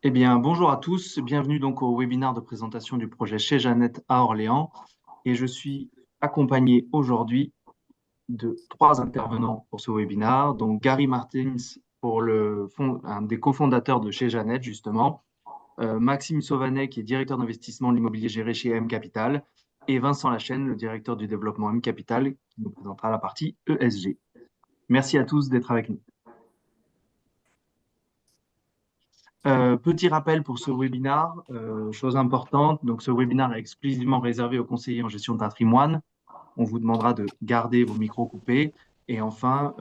Eh bien, bonjour à tous, bienvenue donc au webinaire de présentation du projet Chez Jeannette à Orléans. Et je suis accompagné aujourd'hui de trois intervenants pour ce webinaire. Donc, Gary Martins, un des cofondateurs de Chez Jeannette, justement, Maxime Sauvanet, qui est directeur d'investissement de l'immobilier géré chez M Capital, et Vincent Lachaine, le directeur du développement M Capital, qui nous présentera la partie ESG. Merci à tous d'être avec nous. Petit rappel pour ce webinaire, chose importante, donc ce webinaire est exclusivement réservé aux conseillers en gestion de patrimoine. On vous demandera de garder vos micros coupés. Et enfin,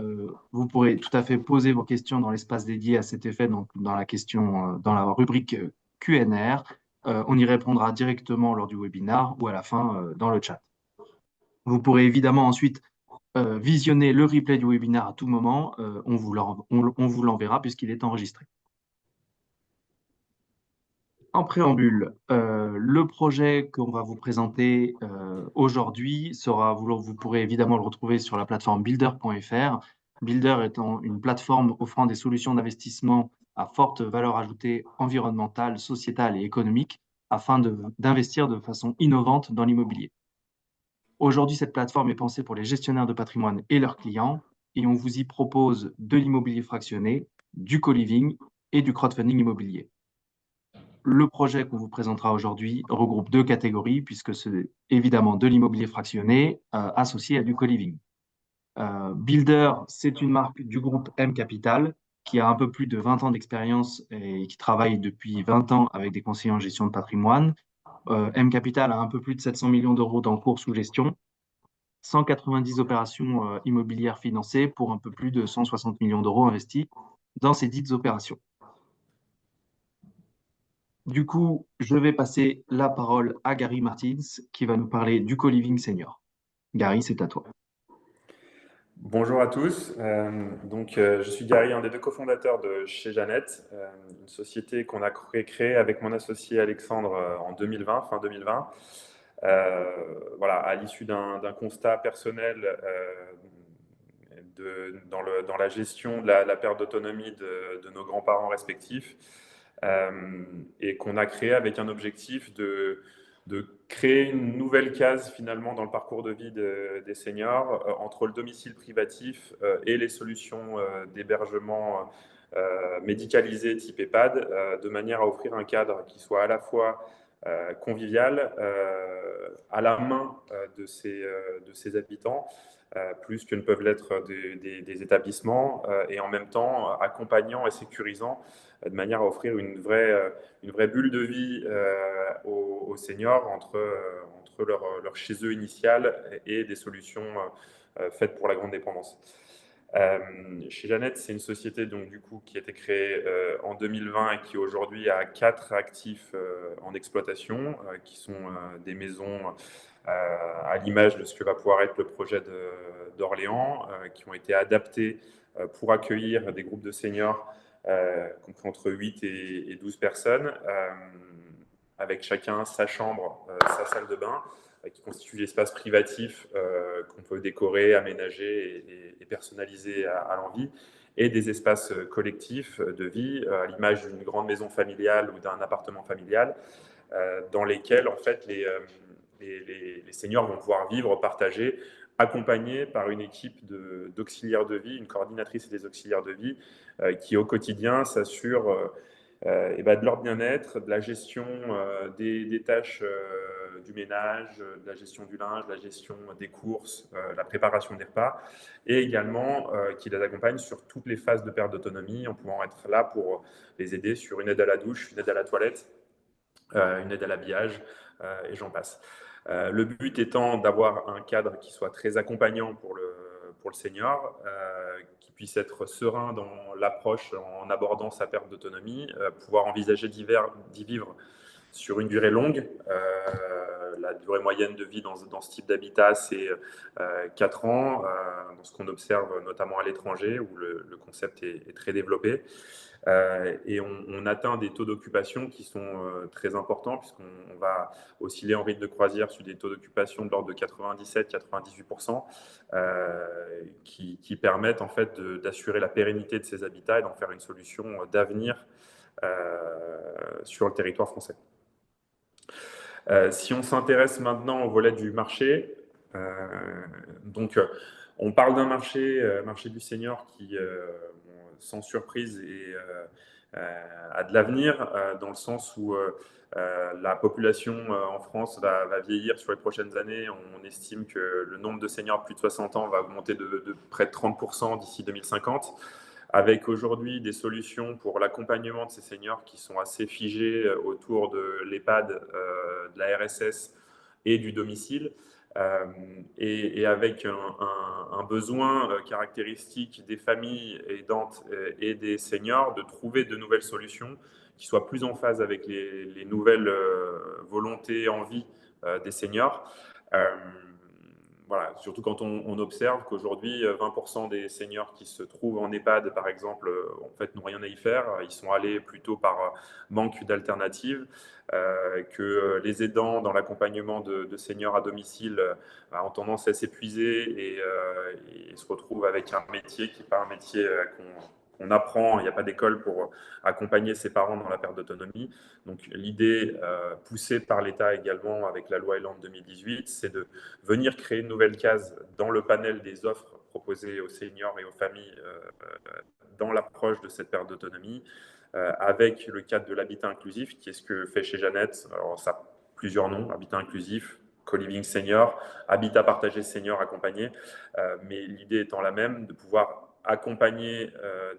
vous pourrez tout à fait poser vos questions dans l'espace dédié à cet effet, donc dans la rubrique Q&R. On y répondra directement lors du webinaire ou à la fin dans le chat. Vous pourrez évidemment ensuite visionner le replay du webinaire à tout moment. On vous l'enverra puisqu'il est enregistré. En préambule, le projet qu'on va vous présenter aujourd'hui vous pourrez évidemment le retrouver sur la plateforme builder.fr. Builder étant une plateforme offrant des solutions d'investissement à forte valeur ajoutée environnementale, sociétale et économique afin d'investir de façon innovante dans l'immobilier. Aujourd'hui, cette plateforme est pensée pour les gestionnaires de patrimoine et leurs clients et on vous y propose de l'immobilier fractionné, du co-living et du crowdfunding immobilier. Le projet qu'on vous présentera aujourd'hui regroupe deux catégories, puisque c'est évidemment de l'immobilier fractionné associé à du co-living. Builder, c'est une marque du groupe M Capital qui a un peu plus de 20 ans d'expérience et qui travaille depuis 20 ans avec des conseillers en gestion de patrimoine. M Capital a un peu plus de 700 millions d'euros d'encours sous gestion, 190 opérations immobilières financées pour un peu plus de 160 millions d'euros investis dans ces dites opérations. Du coup, je vais passer la parole à Gary Martins qui va nous parler du co-living senior. Gary, c'est à toi. Bonjour à tous. Je suis Gary, un des deux cofondateurs de Chez Jeannette, une société qu'on a créée avec mon associé Alexandre en 2020, fin 2020. Voilà, à l'issue d'un constat personnel dans la gestion de la perte d'autonomie de nos grands-parents respectifs, et qu'on a créé avec un objectif de créer une nouvelle case finalement dans le parcours de vie des seniors entre le domicile privatif et les solutions d'hébergement médicalisé type EHPAD, de manière à offrir un cadre qui soit à la fois convivial, à la main de ces habitants, plus que ne peuvent l'être des établissements, et en même temps accompagnant et sécurisant de manière à offrir une vraie bulle de vie aux seniors entre leur chez eux initial et des solutions faites pour la grande dépendance. Chez Jeannette, c'est une société donc, du coup, qui a été créée en 2020 et qui aujourd'hui a 4 actifs en exploitation, qui sont des maisons à l'image de ce que va pouvoir être le projet d'Orléans, qui ont été adaptés pour accueillir des groupes de seniors compris entre 8 et 12 personnes, avec chacun sa chambre, sa salle de bain, qui constitue l'espace privatif qu'on peut décorer, aménager et personnaliser à l'envie, et des espaces collectifs de vie, à l'image d'une grande maison familiale ou d'un appartement familial, dans lesquels en fait les seniors vont pouvoir vivre, partager, accompagnés par une équipe d'auxiliaires de vie, une coordinatrice et des auxiliaires de vie, qui au quotidien s'assure de leur bien-être, de la gestion des tâches du ménage, de la gestion du linge, de la gestion des courses, la préparation des repas, et également qui les accompagne sur toutes les phases de perte d'autonomie, en pouvant être là pour les aider sur une aide à la douche, une aide à la toilette, une aide à l'habillage, et j'en passe. Le but étant d'avoir un cadre qui soit très accompagnant pour le senior, qui puisse être serein dans l'approche en abordant sa perte d'autonomie, pouvoir envisager d'y vivre sur une durée longue. La durée moyenne de vie dans ce type d'habitat, c'est 4 ans, dans ce qu'on observe notamment à l'étranger, où le concept est très développé. Et on atteint des taux d'occupation qui sont très importants, puisqu'on va osciller en rythme de croisière sur des taux d'occupation de l'ordre de 97-98%, qui permettent en fait d'assurer la pérennité de ces habitats et d'en faire une solution d'avenir sur le territoire français. Si on s'intéresse maintenant au volet du marché, donc on parle d'un marché du senior qui, sans surprise, a de l'avenir, dans le sens où la population en France va vieillir sur les prochaines années. On estime que le nombre de seniors de plus de 60 ans va augmenter de près de 30% d'ici 2050, avec aujourd'hui des solutions pour l'accompagnement de ces seniors qui sont assez figées autour de l'EHPAD, de la RSS et du domicile, et avec un besoin caractéristique des familles aidantes et des seniors de trouver de nouvelles solutions qui soient plus en phase avec les nouvelles volontés, envies des seniors. Voilà, surtout quand on observe qu'aujourd'hui, 20% des seniors qui se trouvent en EHPAD, par exemple, en fait, n'ont rien à y faire. Ils sont allés plutôt par manque d'alternatives, que les aidants dans l'accompagnement de seniors à domicile ont tendance à s'épuiser et se retrouvent avec un métier qui n'est pas un métier qu'on apprend. Il n'y a pas d'école pour accompagner ses parents dans la perte d'autonomie. Donc l'idée poussée par l'État également avec la loi Elan 2018, c'est de venir créer une nouvelle case dans le panel des offres proposées aux seniors et aux familles dans l'approche de cette perte d'autonomie, avec le cadre de l'habitat inclusif, qui est ce que fait chez Jeannette. Alors ça a plusieurs noms: habitat inclusif, co-living senior, habitat partagé senior accompagné, mais l'idée étant la même, de pouvoir accompagner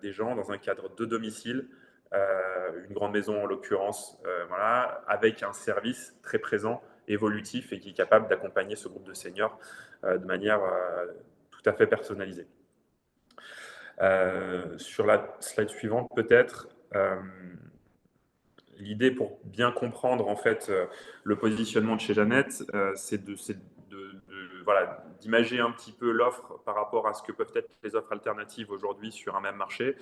des gens dans un cadre de domicile, une grande maison en l'occurrence, voilà, avec un service très présent, évolutif, et qui est capable d'accompagner ce groupe de seniors de manière tout à fait personnalisée. Sur la slide suivante, peut-être, l'idée pour bien comprendre en fait le positionnement de chez Jeannette, c'est voilà, d'imager un petit peu l'offre par rapport à ce que peuvent être les offres alternatives aujourd'hui sur un même marché.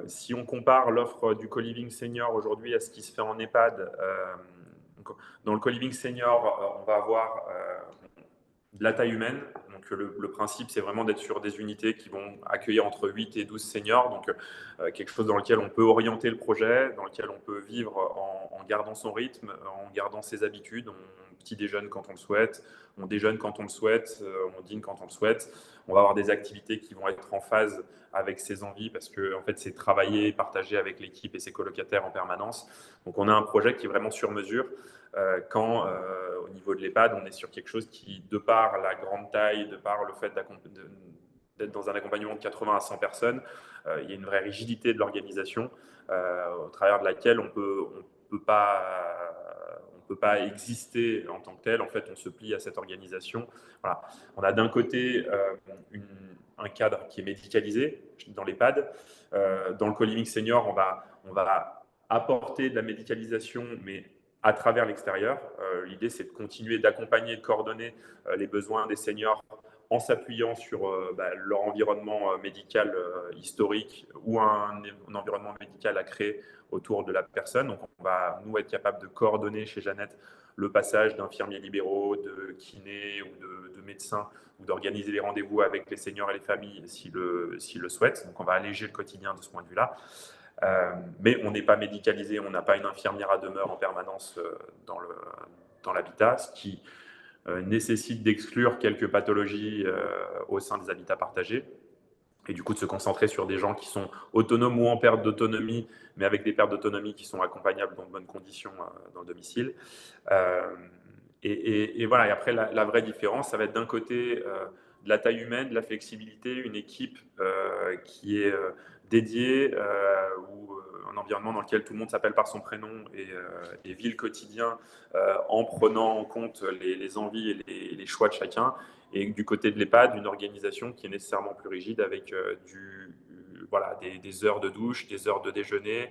Si on compare l'offre du co-living senior aujourd'hui à ce qui se fait en EHPAD, dans le co-living senior, on va avoir de la taille humaine. Donc le principe, c'est vraiment d'être sur des unités qui vont accueillir entre 8 et 12 seniors, donc quelque chose dans lequel on peut orienter le projet, dans lequel on peut vivre en gardant son rythme, en gardant ses habitudes. On petit déjeune quand on le souhaite, on déjeune quand on le souhaite, on dîne quand on le souhaite. On va avoir des activités qui vont être en phase avec ses envies, parce que en fait, c'est travailler, partager avec l'équipe et ses colocataires en permanence. Donc on a un projet qui est vraiment sur mesure, quand au niveau de l'EHPAD, on est sur quelque chose qui, de par la grande taille, de par le fait d'être dans un accompagnement de 80 à 100 personnes, il y a une vraie rigidité de l'organisation, au travers de laquelle on peut pas exister en tant que tel. En fait, on se plie à cette organisation. Voilà. On a d'un côté un cadre qui est médicalisé dans l'EHPAD. Dans le co-living senior, on va apporter de la médicalisation, mais à travers l'extérieur. L'idée, c'est de continuer d'accompagner, de coordonner les besoins des seniors en s'appuyant sur leur environnement médical historique, ou un environnement médical à créer autour de la personne. Donc, on va, nous, être capable de coordonner chez Jeannette le passage d'infirmiers libéraux, de kinés ou de médecins, ou d'organiser les rendez-vous avec les seniors et les familles s'ils le souhaitent. Donc, on va alléger le quotidien de ce point de vue-là. Mais on n'est pas médicalisé, on n'a pas une infirmière à demeure en permanence dans l'habitat, ce qui nécessite d'exclure quelques pathologies au sein des habitats partagés, et du coup de se concentrer sur des gens qui sont autonomes ou en perte d'autonomie, mais avec des pertes d'autonomie qui sont accompagnables dans de bonnes conditions dans le domicile. Et voilà, et après la vraie différence, ça va être d'un côté de la taille humaine, de la flexibilité, une équipe qui est dédiée, ou un environnement dans lequel tout le monde s'appelle par son prénom et vit le quotidien en prenant en compte les envies et les choix de chacun. Et du côté de l'EHPAD, une organisation qui est nécessairement plus rigide, avec voilà, des heures de douche, des heures de déjeuner,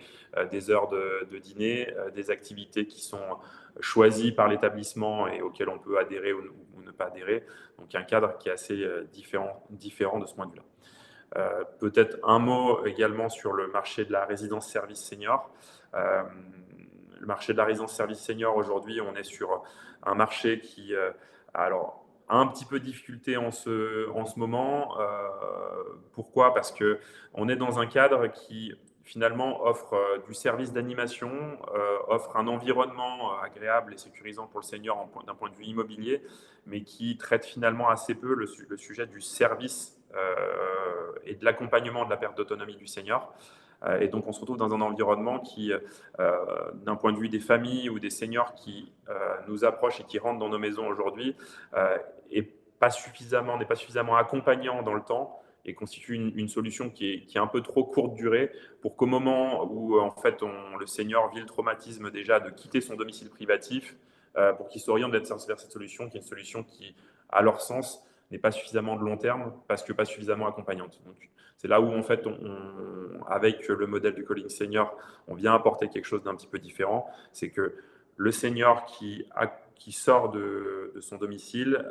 des heures de dîner, des activités qui sont choisies par l'établissement et auxquelles on peut adhérer ou ne pas adhérer. Donc il y a un cadre qui est assez différent de ce point de vue-là. Peut-être un mot également sur le marché de la résidence service senior. Le marché de la résidence service senior, aujourd'hui, on est sur un marché qui alors, a un petit peu de difficulté en ce moment. Pourquoi ? Parce qu'on est dans un cadre qui finalement offre du service d'animation, offre un environnement agréable et sécurisant pour le senior d'un point de vue immobilier, mais qui traite finalement assez peu le sujet du service et de l'accompagnement de la perte d'autonomie du senior. Et donc, on se retrouve dans un environnement qui, d'un point de vue des familles ou des seniors qui nous approchent et qui rentrent dans nos maisons aujourd'hui, n'est pas suffisamment accompagnant dans le temps et constitue une solution qui est un peu trop courte durée pour qu'au moment où en fait le senior vit le traumatisme déjà de quitter son domicile privatif, pour qu'il s'oriente vers cette solution, qui est une solution qui, à leur sens, n'est pas suffisamment de long terme parce que pas suffisamment accompagnante. Donc, c'est là où en fait, avec le modèle du calling senior, on vient apporter quelque chose d'un petit peu différent. C'est que le senior qui sort de son domicile,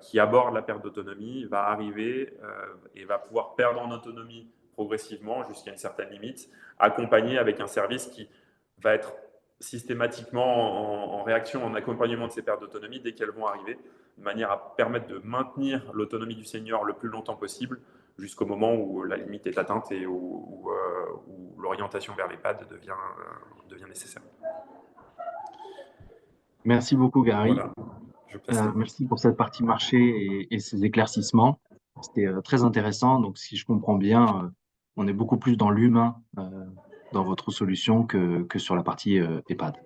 qui aborde la perte d'autonomie, va arriver et va pouvoir perdre en autonomie progressivement jusqu'à une certaine limite, accompagné avec un service qui va être systématiquement en réaction, en accompagnement de ces pertes d'autonomie dès qu'elles vont arriver, de manière à permettre de maintenir l'autonomie du senior le plus longtemps possible jusqu'au moment où la limite est atteinte et où l'orientation vers l'EHPAD devient nécessaire. Merci beaucoup, Gary. Voilà, je passe la main. Merci pour cette partie marché et ces éclaircissements. C'était très intéressant. Donc, si je comprends bien, on est beaucoup plus dans l'humain dans votre solution que sur la partie EHPAD.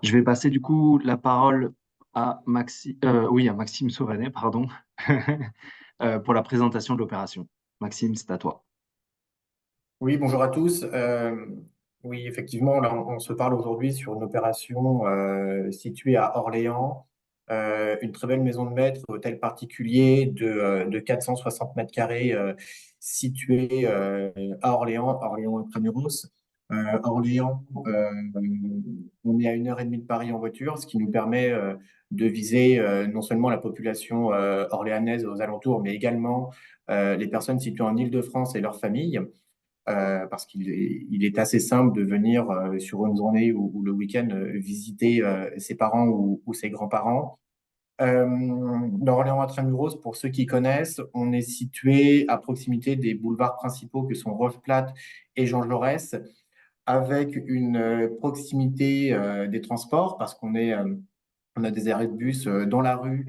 Je vais passer du coup la parole à à Maxime Sauvanet, pardon, pour la présentation de l'opération. Maxime, c'est à toi. Oui, bonjour à tous. Oui, effectivement, là, on se parle aujourd'hui sur une opération située à Orléans, une très belle maison de maître, hôtel particulier de 460 mètres carrés situé à Orléans, Orléans Intramuros. Orléans, on est à 1 heure et demie de Paris en voiture, ce qui nous permet de viser non seulement la population orléanaise aux alentours, mais également les personnes situées en Île-de-France et leurs familles. Parce qu'il est assez simple de venir sur une journée ou le week-end visiter ses parents ou ses grands-parents. Dans Orléans Intramuros, pour ceux qui connaissent, on est situé à proximité des boulevards principaux que sont Rocheplatte et Jean Jaurès, avec une proximité des transports, parce on a des arrêts de bus dans la rue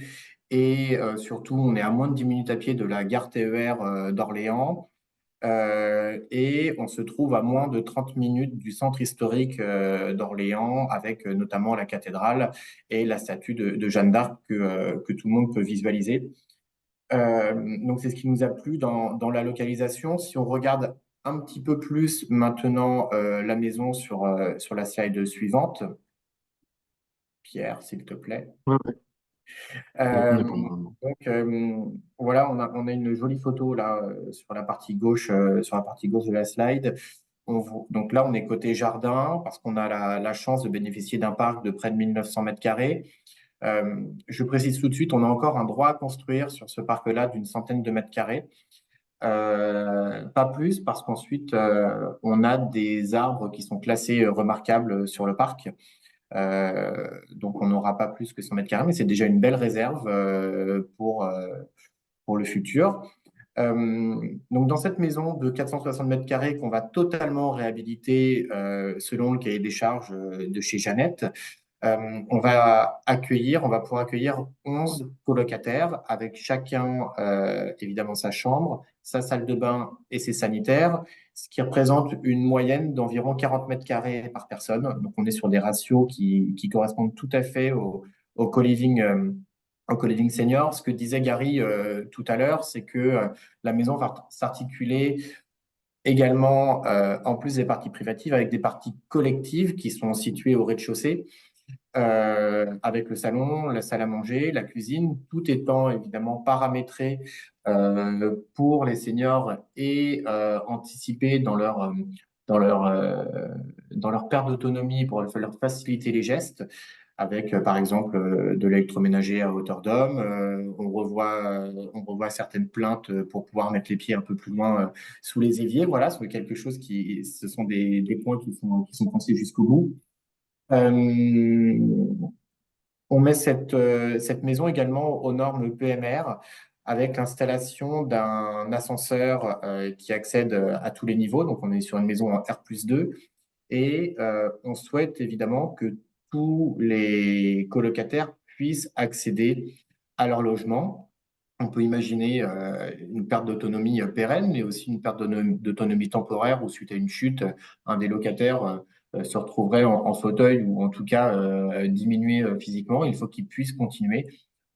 et surtout on est à moins de 10 minutes à pied de la gare TER d'Orléans. Et on se trouve à moins de 30 minutes du centre historique d'Orléans, avec notamment la cathédrale et la statue de Jeanne d'Arc que tout le monde peut visualiser. Donc c'est ce qui nous a plu dans la localisation. Si on regarde un petit peu plus maintenant la maison sur la slide suivante, Pierre, s'il te plaît. Ouais, ouais. On est pour le Euh, moment. donc voilà, on a une jolie photo là sur la partie gauche, de la slide. Donc là, on est côté jardin parce qu'on a la chance de bénéficier d'un parc de près de 1900 mètres carrés. Je précise tout de suite, on a encore un droit à construire sur ce parc-là d'une centaine de mètres carrés. Pas plus parce qu'ensuite, on a des arbres qui sont classés remarquables sur le parc. Donc, on n'aura pas plus que 100 mètres carrés, mais c'est déjà une belle réserve pour le futur. Donc, dans cette maison de 460 mètres carrés qu'on va totalement réhabiliter selon le cahier des charges de chez Jeannette, on va pouvoir accueillir 11 colocataires avec chacun, évidemment, sa chambre, sa salle de bain et ses sanitaires, ce qui représente une moyenne d'environ 40 mètres carrés par personne. Donc, on est sur des ratios qui correspondent tout à fait au co-living, au co-living senior. Ce que disait Gary tout à l'heure, c'est que la maison va s'articuler également, en plus des parties privatives, avec des parties collectives qui sont situées au rez-de-chaussée avec le salon, la salle à manger, la cuisine, tout étant évidemment paramétré pour les seniors et anticipé dans leur perte d'autonomie pour leur faciliter les gestes, avec par exemple de l'électroménager à hauteur d'homme. On revoit certaines plaintes pour pouvoir mettre les pieds un peu plus loin sous les éviers. Voilà, c'est quelque chose ce sont des points qui sont pensés jusqu'au bout. On met cette maison également aux normes PMR avec l'installation d'un ascenseur qui accède à tous les niveaux. Donc, on est sur une maison en R+2 et on souhaite évidemment que tous les colocataires puissent accéder à leur logement. On peut imaginer une perte d'autonomie pérenne, mais aussi une perte d'autonomie temporaire où, suite à une chute, un des locataires se retrouverait en fauteuil ou en tout cas diminué physiquement. Il faut qu'il puisse continuer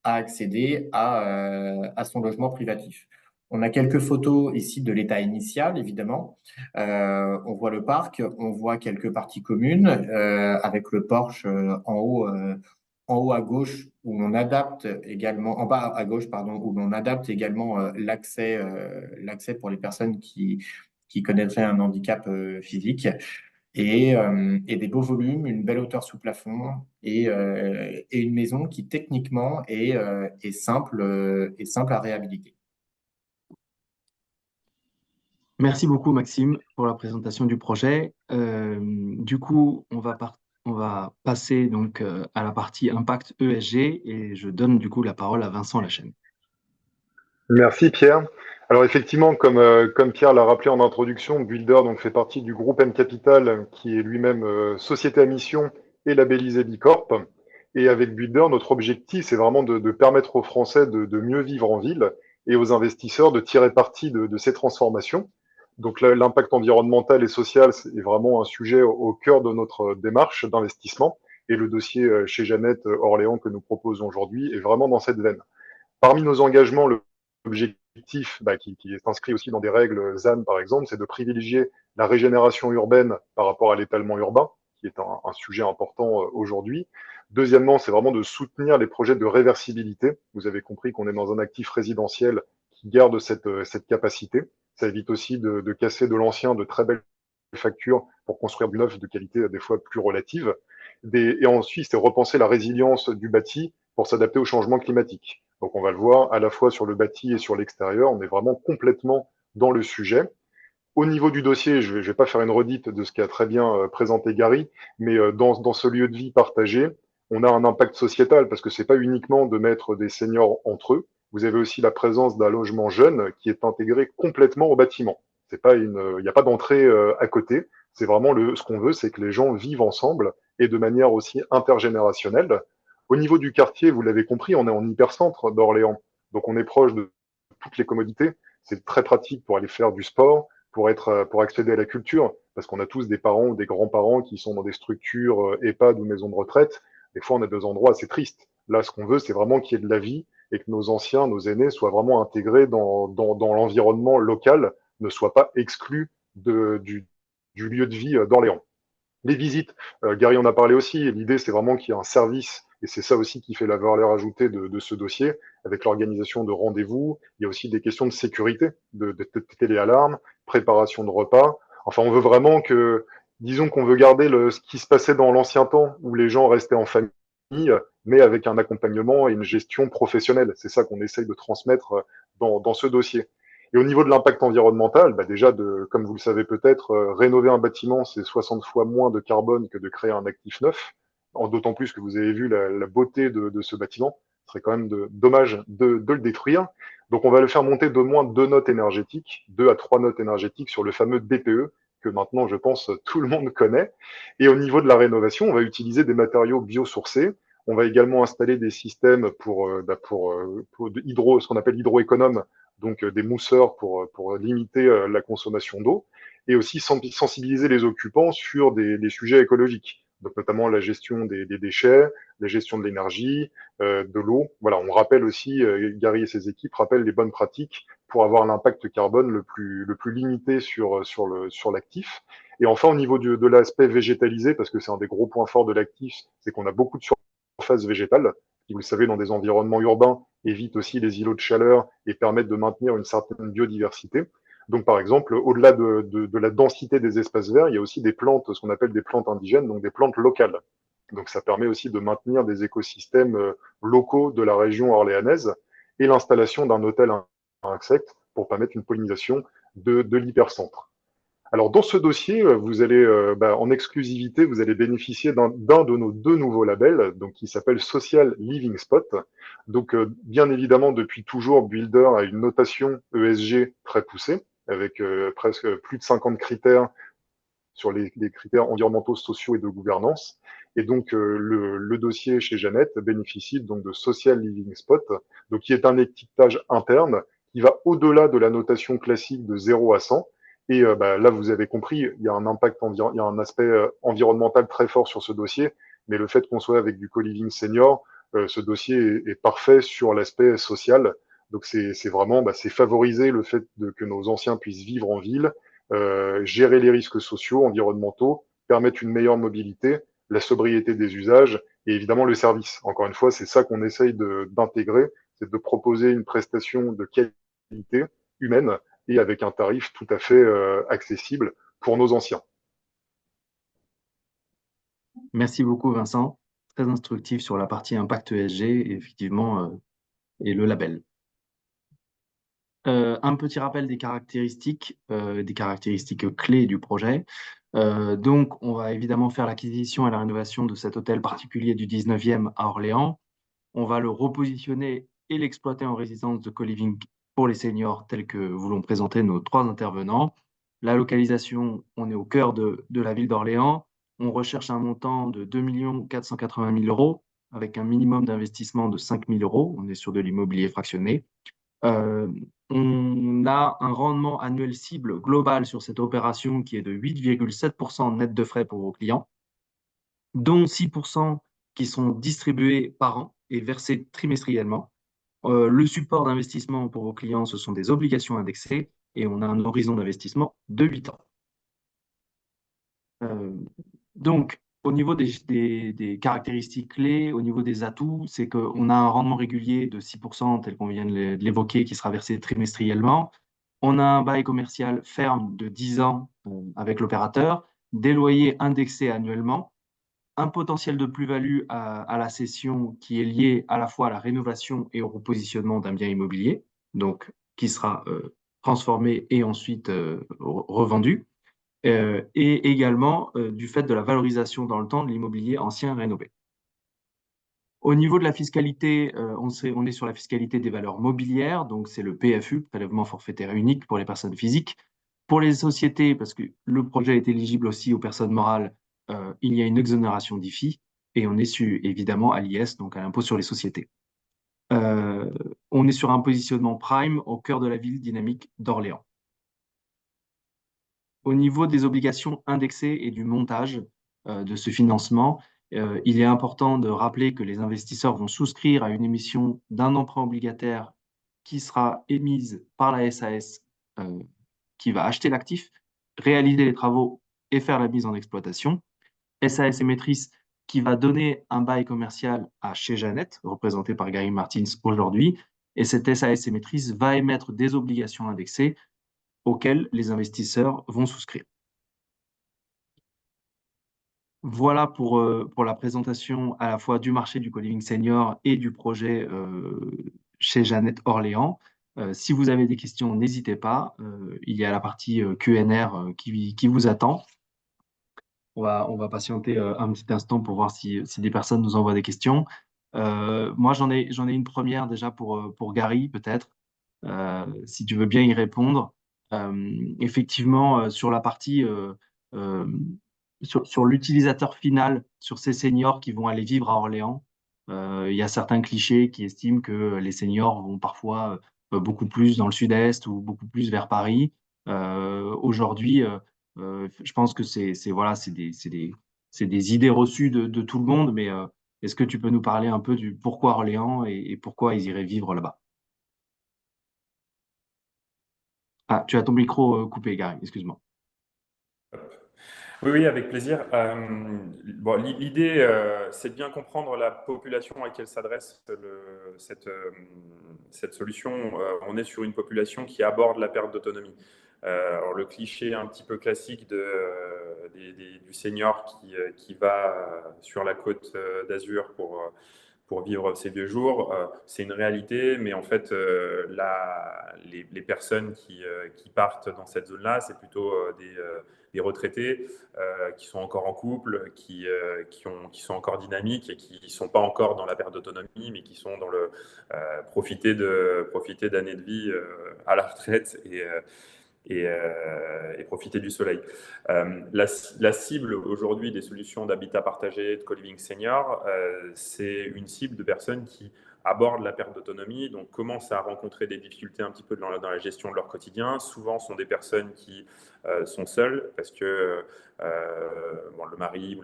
à accéder à son logement privatif. On a quelques photos ici de l'état initial, évidemment. On voit le parc, on voit quelques parties communes avec le porche en haut à gauche, où on adapte également, en bas à gauche, pardon, où on adapte également l'accès pour les personnes qui connaîtraient un handicap physique et des beaux volumes, une belle hauteur sous plafond et une maison qui techniquement est simple à réhabiliter. Merci beaucoup, Maxime, pour la présentation du projet. Du coup, on va passer donc à la partie impact ESG et je donne du coup la parole à Vincent Lachaine. Merci Pierre. Alors effectivement, comme Pierre l'a rappelé en introduction, Builder donc, fait partie du groupe M Capital, qui est lui-même société à mission et labellisé Bicorp. Et avec Builder, notre objectif, c'est vraiment de permettre aux Français de mieux vivre en ville et aux investisseurs de tirer parti de ces transformations. Donc l'impact environnemental et social est vraiment un sujet au cœur de notre démarche d'investissement. Et le dossier chez Jeannette Orléans que nous proposons aujourd'hui est vraiment dans cette veine. Parmi nos engagements, l'objectif qui est inscrit aussi dans des règles ZAN, par exemple, c'est de privilégier la régénération urbaine par rapport à l'étalement urbain, qui est un sujet important aujourd'hui. Deuxièmement, c'est vraiment de soutenir les projets de réversibilité. Vous avez compris qu'on est dans un actif résidentiel qui garde cette capacité. Ça évite aussi de casser de l'ancien, de très belles factures pour construire du neuf de qualité des fois plus relative. Et ensuite, c'est repenser la résilience du bâti pour s'adapter au changement climatique. Donc on va le voir à la fois sur le bâti et sur l'extérieur, on est vraiment complètement dans le sujet. Au niveau du dossier, je vais pas faire une redite de ce qu'a très bien présenté Gary, mais dans ce lieu de vie partagé, on a un impact sociétal parce que c'est pas uniquement de mettre des seniors entre eux. Vous avez aussi la présence d'un logement jeune qui est intégré complètement au bâtiment. C'est pas il n'y a pas d'entrée à côté. C'est vraiment ce qu'on veut, c'est que les gens vivent ensemble et de manière aussi intergénérationnelle. Au niveau du quartier, vous l'avez compris, on est en hypercentre d'Orléans, donc on est proche de toutes les commodités. C'est très pratique pour aller faire du sport, pour accéder à la culture, parce qu'on a tous des parents ou des grands-parents qui sont dans des structures EHPAD ou maisons de retraite. Des fois, on a des endroits assez tristes. Là, ce qu'on veut, c'est vraiment qu'il y ait de la vie et que nos anciens, nos aînés soient vraiment intégrés dans l'environnement local, ne soient pas exclus du lieu de vie d'Orléans. Les visites, Gary en a parlé aussi, l'idée c'est vraiment qu'il y ait un service, et c'est ça aussi qui fait la valeur ajoutée de ce dossier, avec l'organisation de rendez-vous, il y a aussi des questions de sécurité, de téléalarme, préparation de repas, enfin on veut vraiment que, disons qu'on veut garder ce qui se passait dans l'ancien temps, où les gens restaient en famille, mais avec un accompagnement et une gestion professionnelle, c'est ça qu'on essaye de transmettre dans ce dossier. Et au niveau de l'impact environnemental, déjà, comme vous le savez peut-être, rénover un bâtiment, c'est 60 fois moins de carbone que de créer un actif neuf. D'autant plus que vous avez vu la beauté de ce bâtiment. Ce serait quand même dommage de le détruire. Donc, on va le faire monter d'au moins 2 notes énergétiques, 2 à 3 notes énergétiques sur le fameux DPE, que maintenant, je pense, tout le monde connaît. Et au niveau de la rénovation, on va utiliser des matériaux biosourcés. On va également installer des systèmes ce qu'on appelle hydroéconome, donc des mousseurs pour limiter la consommation d'eau, et aussi sensibiliser les occupants sur des sujets écologiques, donc notamment la gestion des déchets, la gestion de l'énergie, de l'eau. Voilà, on rappelle aussi, Gary et ses équipes rappellent les bonnes pratiques pour avoir l'impact carbone le plus limité sur l'actif. Et enfin, au niveau de l'aspect végétalisé, parce que c'est un des gros points forts de l'actif, c'est qu'on a beaucoup de surface végétale, qui, vous le savez, dans des environnements urbains, évite aussi les îlots de chaleur et permettent de maintenir une certaine biodiversité. Donc, par exemple, au-delà de la densité des espaces verts, il y a aussi des plantes, ce qu'on appelle des plantes indigènes, donc des plantes locales. Donc, ça permet aussi de maintenir des écosystèmes locaux de la région orléanaise et l'installation d'un hôtel à insectes pour permettre une pollinisation de l'hypercentre. Alors, dans ce dossier, vous allez, en exclusivité, vous allez bénéficier d'un de nos deux nouveaux labels, donc qui s'appelle Social Living Spot. Donc, bien évidemment, depuis toujours, Builder a une notation ESG très poussée, avec presque plus de 50 critères sur les critères environnementaux, sociaux et de gouvernance. Et donc, le dossier chez Jeannette bénéficie donc de Social Living Spot, donc qui est un étiquetage interne qui va au-delà de la notation classique de 0 à 100. Et là, vous avez compris, il y a un impact il y a un aspect environnemental très fort sur ce dossier, mais le fait qu'on soit avec du co-living senior, ce dossier est parfait sur l'aspect social. Donc c'est vraiment c'est favoriser le fait que nos anciens puissent vivre en ville, gérer les risques sociaux, environnementaux, permettre une meilleure mobilité, la sobriété des usages et évidemment le service. Encore une fois, c'est ça qu'on essaye d'intégrer, c'est de proposer une prestation de qualité humaine et avec un tarif tout à fait accessible pour nos anciens. Merci beaucoup, Vincent. Très instructif sur la partie impact ESG, effectivement, et le label. Un petit rappel des caractéristiques clés du projet. Donc, on va évidemment faire l'acquisition et la rénovation de cet hôtel particulier du 19e à Orléans. On va le repositionner et l'exploiter en résidence de co-living pour les seniors, tel que vous l'ont présenté nos trois intervenants. La localisation, on est au cœur de la ville d'Orléans. On recherche un montant de 2 480 000 euros avec un minimum d'investissement de 5 000 euros. On est sur de l'immobilier fractionné. Euh, on a un rendement annuel cible global sur cette opération qui est de 8,7% net de frais pour vos clients, dont 6% qui sont distribués par an et versés trimestriellement. Le support d'investissement pour vos clients, ce sont des obligations indexées et on a un horizon d'investissement de 8 ans. Donc, au niveau des caractéristiques clés, au niveau des atouts, c'est qu'on a un rendement régulier de 6%, tel qu'on vient de l'évoquer, qui sera versé trimestriellement. On a un bail commercial ferme de 10 ans avec l'opérateur, des loyers indexés annuellement, un potentiel de plus-value à la cession qui est lié à la fois à la rénovation et au repositionnement d'un bien immobilier, donc qui sera transformé et ensuite revendu, et également du fait de la valorisation dans le temps de l'immobilier ancien rénové. Au niveau de la fiscalité, on est sur la fiscalité des valeurs mobilières, donc c'est le PFU, prélèvement forfaitaire unique pour les personnes physiques. Pour les sociétés, parce que le projet est éligible aussi aux personnes morales, il y a une exonération d'IFI et on est évidemment à l'IS, donc à l'impôt sur les sociétés. On est sur un positionnement prime au cœur de la ville dynamique d'Orléans. Au niveau des obligations indexées et du montage de ce financement, il est important de rappeler que les investisseurs vont souscrire à une émission d'un emprunt obligataire qui sera émise par la SAS qui va acheter l'actif, réaliser les travaux et faire la mise en exploitation. SAS émettrice qui va donner un bail commercial à chez Jeannette, représenté par Gary Martins aujourd'hui, et cette SAS émettrice va émettre des obligations indexées auxquelles les investisseurs vont souscrire. Voilà pour la présentation à la fois du marché du co-living senior et du projet chez Jeannette Orléans. Si vous avez des questions, n'hésitez pas. Il y a la partie Q&R qui vous attend. On va patienter un petit instant pour voir si des personnes nous envoient des questions. Moi, j'en ai une première déjà pour Gary, peut-être, si tu veux bien y répondre. Effectivement, sur la partie, euh, sur l'utilisateur final, sur ces seniors qui vont aller vivre à Orléans, il y a certains clichés qui estiment que les seniors vont parfois beaucoup plus dans le sud-est ou beaucoup plus vers Paris. Aujourd'hui, je pense que voilà, c'est des idées reçues de tout le monde, mais est-ce que tu peux nous parler un peu du pourquoi Orléans et pourquoi ils iraient vivre là-bas? Ah, tu as ton micro coupé, Gary, excuse-moi. Oui, oui, avec plaisir. Bon, l'idée, c'est de bien comprendre la population à laquelle s'adresse cette solution. On est sur une population qui aborde la perte d'autonomie. Alors, le cliché un petit peu classique du senior qui va sur la côte d'Azur pour vivre ces vieux jours. C'est une réalité, mais en fait, les personnes qui partent dans cette zone-là, c'est plutôt des retraités qui sont encore en couple, qui sont encore dynamiques et qui ne sont pas encore dans la perte d'autonomie, mais qui sont dans le profiter d'années de vie à la retraite et profiter du soleil. La cible aujourd'hui des solutions d'habitat partagé, de co-living senior, c'est une cible de personnes qui abordent la perte d'autonomie, donc commencent à rencontrer des difficultés un petit peu dans la gestion de leur quotidien. Souvent, sont des personnes qui sont seules parce que bon, le mari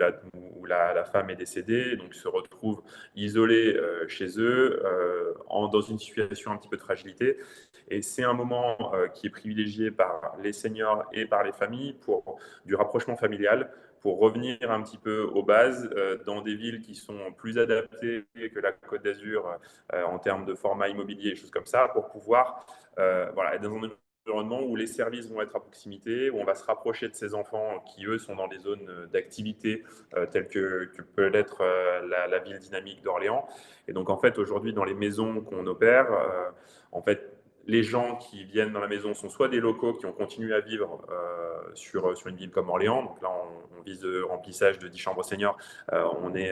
ou la femme est décédée, donc se retrouvent isolés chez eux, dans une situation un petit peu de fragilité. Et c'est un moment qui est privilégié par les seniors et par les familles pour du rapprochement familial, pour revenir un petit peu aux bases dans des villes qui sont plus adaptées que la Côte d'Azur en termes de format immobilier et choses comme ça, pour pouvoir voilà, être dans un environnement où les services vont être à proximité, où on va se rapprocher de ces enfants qui, eux, sont dans des zones d'activité telles que peut l'être la ville dynamique d'Orléans. Et donc, en fait, aujourd'hui, dans les maisons qu'on opère, en fait, les gens qui viennent dans la maison sont soit des locaux qui ont continué à vivre sur une ville comme Orléans. Donc là, on vise le remplissage de 10 chambres seniors. On est,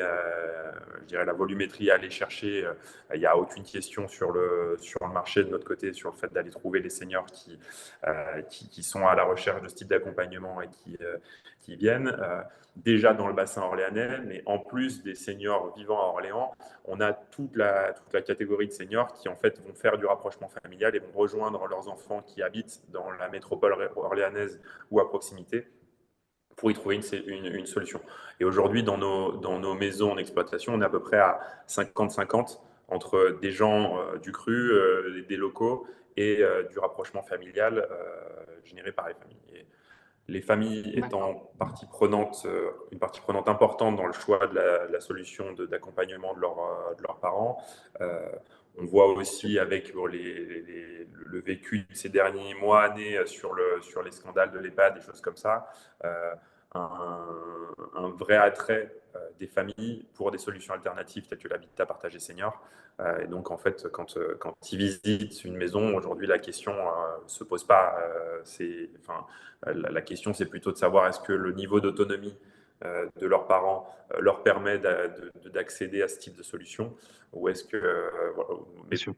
je dirais, la volumétrie à aller chercher. Il n'y a aucune question sur le marché de notre côté, sur le fait d'aller trouver les seniors qui sont à la recherche de ce type d'accompagnement et qui viennent. Déjà dans le bassin orléanais, mais en plus des seniors vivant à Orléans, on a toute la catégorie de seniors qui en fait vont faire du rapprochement familial et vont rejoindre leurs enfants qui habitent dans la métropole orléanaise ou à proximité pour y trouver une solution. Et aujourd'hui, dans nos maisons en exploitation, on est à peu près à 50-50 entre des gens du cru, des locaux et du rapprochement familial généré par les familles. Et les familles étant une partie prenante importante dans le choix de la solution d'accompagnement de leurs parents. On voit aussi avec le vécu de ces derniers mois, années sur les scandales de l'EHPAD, des choses comme ça, un vrai attrait des familles pour des solutions alternatives telles que l'habitat partagé senior. Et donc, en fait, quand ils visitent une maison, aujourd'hui, la question ne se pose pas. La question, c'est plutôt de savoir est-ce que le niveau d'autonomie de leurs parents leur permet d'accéder à ce type de solution ou est-ce que voilà, mais je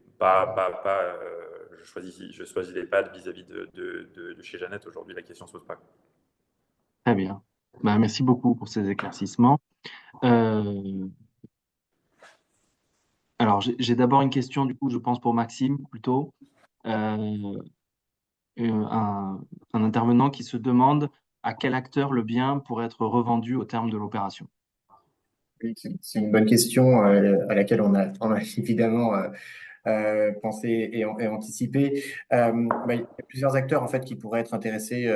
choisis les pads vis-à-vis de chez Jeannette. Aujourd'hui, la question ne se pose pas. Très bien. Ben, merci beaucoup pour ces éclaircissements. Euh, alors, j'ai d'abord une question, du coup, je pense pour Maxime plutôt. Euh, un, un intervenant qui se demande à quel acteur le bien pourrait être revendu au terme de l'opération. Oui, c'est une bonne question à laquelle on a évidemment pensé et anticipé. Il y a plusieurs acteurs en fait qui pourraient être intéressés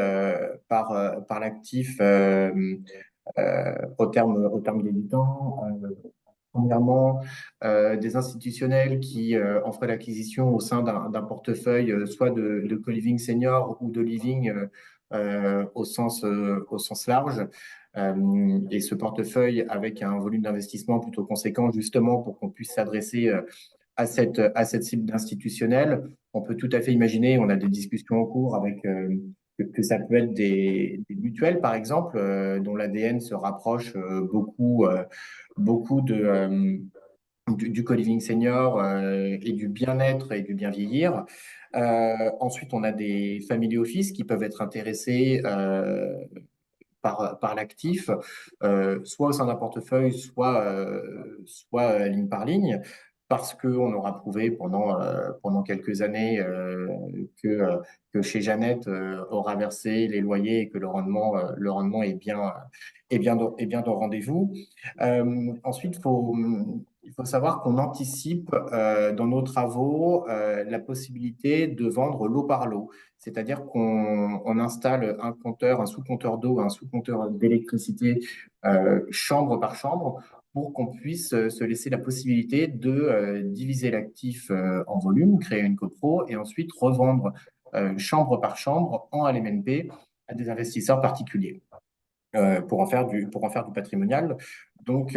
par l'actif au terme des 8 ans. Premièrement, des institutionnels qui en feraient l'acquisition au sein d'un portefeuille, soit de co-living senior ou de living au sens large. Et ce portefeuille avec un volume d'investissement plutôt conséquent, justement pour qu'on puisse s'adresser à cette cible d'institutionnels. On peut tout à fait imaginer, on a des discussions en cours avec que ça peut être des mutuelles, par exemple, dont l'ADN se rapproche beaucoup du co-living senior et du bien-être et du bien vieillir. Ensuite, on a des family office qui peuvent être intéressés par l'actif, soit au sein d'un portefeuille, soit ligne par ligne, parce qu'on aura prouvé pendant quelques années que chez Jeannette aura versé les loyers et que le rendement est bien au rendez-vous. Ensuite, il faut savoir qu'on anticipe dans nos travaux la possibilité de vendre lot par lot. C'est-à-dire qu'on installe un compteur, un sous-compteur d'eau, un sous-compteur d'électricité, chambre par chambre, pour qu'on puisse se laisser la possibilité de diviser l'actif en volume, créer une copro et ensuite revendre chambre par chambre en LMNP à des investisseurs particuliers pour en faire du patrimonial. Donc,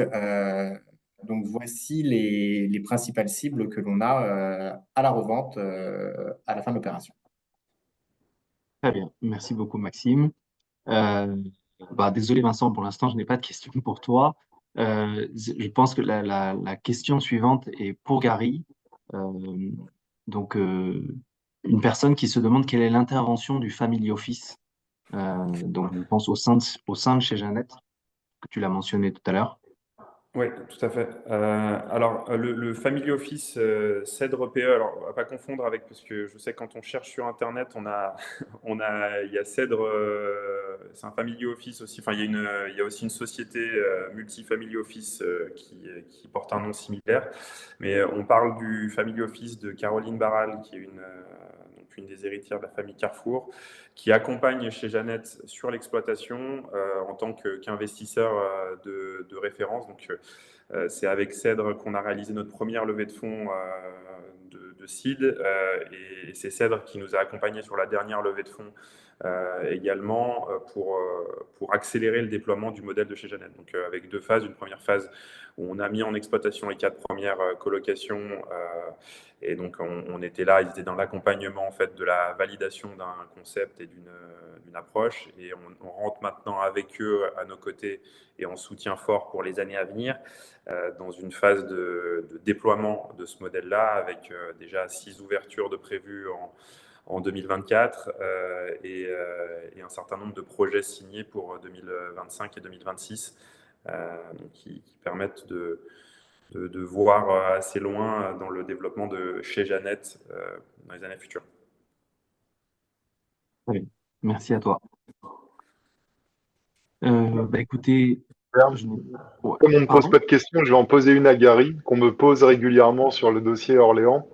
Donc, voici les principales cibles que l'on a à la revente à la fin de l'opération. Très bien. Merci beaucoup, Maxime. Euh, désolé, Vincent, pour l'instant, je n'ai pas de questions pour toi. Je pense que la question suivante est pour Gary. Euh, donc, une personne qui se demande quelle est l'intervention du Family Office. Donc, je pense au sein de chez Jeannette, que tu l'as mentionné tout à l'heure. Oui, tout à fait. Alors, le Family Office Cèdre PE, alors on va pas confondre avec, parce que je sais que quand on cherche sur Internet, il y a Cèdre, c'est un Family Office aussi. Enfin, il y a aussi une société multi-Family Office qui porte un nom similaire. Mais on parle du Family Office de Caroline Barral, qui est donc une des héritières de la famille Carrefour, qui accompagne chez Jeannette sur l'exploitation en tant qu'investisseur de référence. Donc, c'est avec Cèdre qu'on a réalisé notre première levée de fonds de seed et c'est Cèdre qui nous a accompagnés sur la dernière levée de fonds également pour accélérer le déploiement du modèle de chez Jeannette. Donc avec deux phases, une première phase où on a mis en exploitation les 4 premières colocations et donc on était là, ils étaient dans l'accompagnement en fait de la validation d'un concept et d'une approche et on rentre maintenant avec eux à nos côtés et en soutien fort pour les années à venir dans une phase de déploiement de ce modèle-là avec déjà 6 ouvertures de prévues en 2024 et un certain nombre de projets signés pour 2025 et 2026 qui permettent de voir assez loin dans le développement de chez Jeannette dans les années futures. Oui. Merci à toi. Écoutez, je n'ai- ouais. Comme on ne me pose Pardon? pas de questions, je vais en poser une à Gary, qu'on me pose régulièrement sur le dossier Orléans.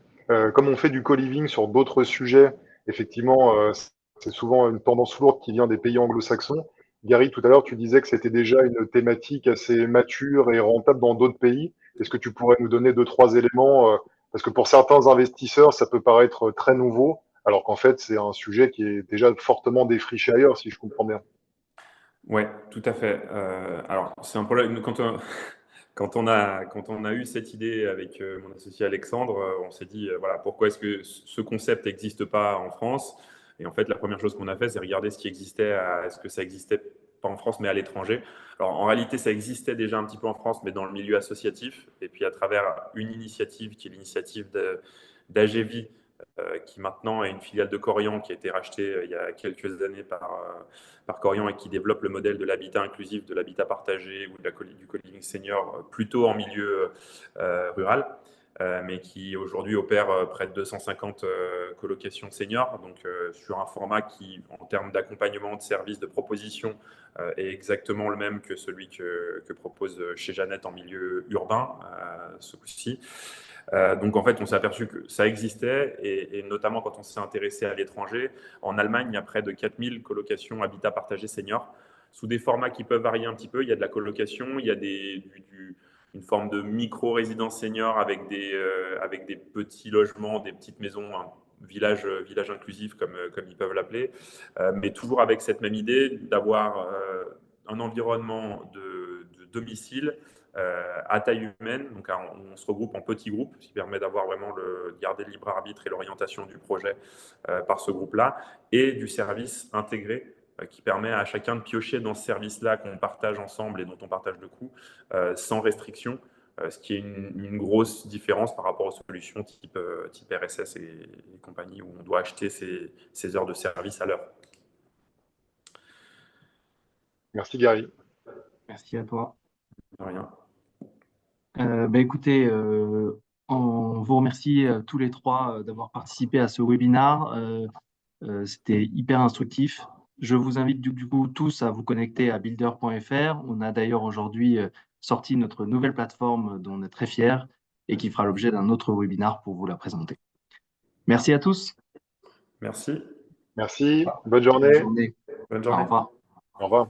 Comme on fait du co-living sur d'autres sujets, effectivement, c'est souvent une tendance lourde qui vient des pays anglo-saxons. Gary, tout à l'heure, tu disais que c'était déjà une thématique assez mature et rentable dans d'autres pays. Est-ce que tu pourrais nous donner deux, trois éléments parce que pour certains investisseurs, ça peut paraître très nouveau, alors qu'en fait, c'est un sujet qui est déjà fortement défriché ailleurs, si je comprends bien. Ouais, tout à fait. Alors, c'est un problème. Quand on a eu cette idée avec mon associé Alexandre, on s'est dit, voilà, pourquoi est-ce que ce concept n'existe pas en France? Et en fait, la première chose qu'on a fait, c'est regarder ce qui existait, est-ce que ça existait pas en France, mais à l'étranger. Alors, en réalité, ça existait déjà un petit peu en France, mais dans le milieu associatif. Et puis, à travers une initiative qui est l'initiative d'AGV, qui maintenant est une filiale de Corian, qui a été rachetée il y a quelques années par Corian et qui développe le modèle de l'habitat inclusif, de l'habitat partagé ou du co-living senior plutôt en milieu rural, mais qui aujourd'hui opère près de 250 colocations seniors, donc sur un format qui, en termes d'accompagnement, de services, de proposition, est exactement le même que celui que propose chez Jeannette en milieu urbain, ce coup-ci. Donc en fait, on s'est aperçu que ça existait et notamment quand on s'est intéressé à l'étranger. En Allemagne, il y a près de 4000 colocations habitat partagé senior sous des formats qui peuvent varier un petit peu. Il y a de la colocation, il y a une forme de micro-résidence senior avec des petits logements, des petites maisons, un village inclusif comme ils peuvent l'appeler, mais toujours avec cette même idée d'avoir un environnement de domicile à taille humaine. Donc, on se regroupe en petits groupes, ce qui permet d'avoir vraiment garder le libre arbitre et l'orientation du projet par ce groupe-là, et du service intégré qui permet à chacun de piocher dans ce service-là qu'on partage ensemble et dont on partage le coût sans restriction, ce qui est une grosse différence par rapport aux solutions type RSS et compagnie où on doit acheter ses heures de service à l'heure. Merci Gary. Merci à toi. De rien. Écoutez, on vous remercie tous les trois d'avoir participé à ce webinaire. C'était hyper instructif. Je vous invite du coup tous à vous connecter à builder.fr. On a d'ailleurs aujourd'hui sorti notre nouvelle plateforme dont on est très fiers et qui fera l'objet d'un autre webinaire pour vous la présenter. Merci à tous. Merci. Merci. Bonne Bonne journée. journée. Bonne Au journée. revoir. Au revoir.